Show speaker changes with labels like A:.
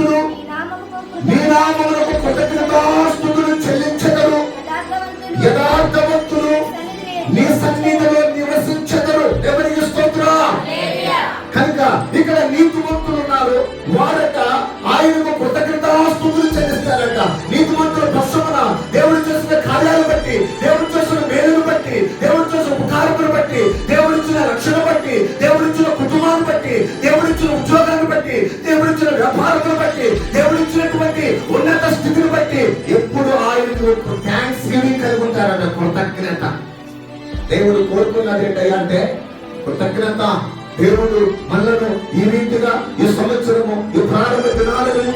A: నీతిమంతులు నీ నామమునకు కృతజ్ఞతాస్తుతులు చెల్లించెదరు. యథార్థవంతులు నీ సన్నిధిలో నివసించెదరు. ఎవరికి స్తోత్రం. కనుక ఇక్కడ నీతిమంతులు ఉన్నారు. వారట ఆయనకు కృతజ్ఞతాస్తుతులు చెల్లిస్తారట. నీతిమంతుల పక్షమున దేవుడు చేసిన కార్యాలు బట్టి, దేవుడు చేసిన మేలును బట్టి, దేవుడు చేసిన ఉపకారమును బట్టి, దేవుడిచ్చిన రక్షణ బట్టి, దేవుడిచ్చిన కుటుంబాన్ని బట్టి, దేవుడిచ్చిన ఉద్యోగాన్ని బట్టి, దేవుడిచ్చిన వ్యాపారాలను బట్టి, దేవుడిచ్చినటువంటి ఉన్నత స్థితిని బట్టి ఎప్పుడు ఆయనకు థ్యాంక్స్ గివింగ్ కలిగి ఉంటారట. కృతజ్ఞత. దేవుడు కోరుకున్నది ఏంటంటే కృతజ్ఞత. దేవుడు మనలను ఈ రీతిగా ఈ సంవత్సరము ఈ ప్రారంభ దినాలను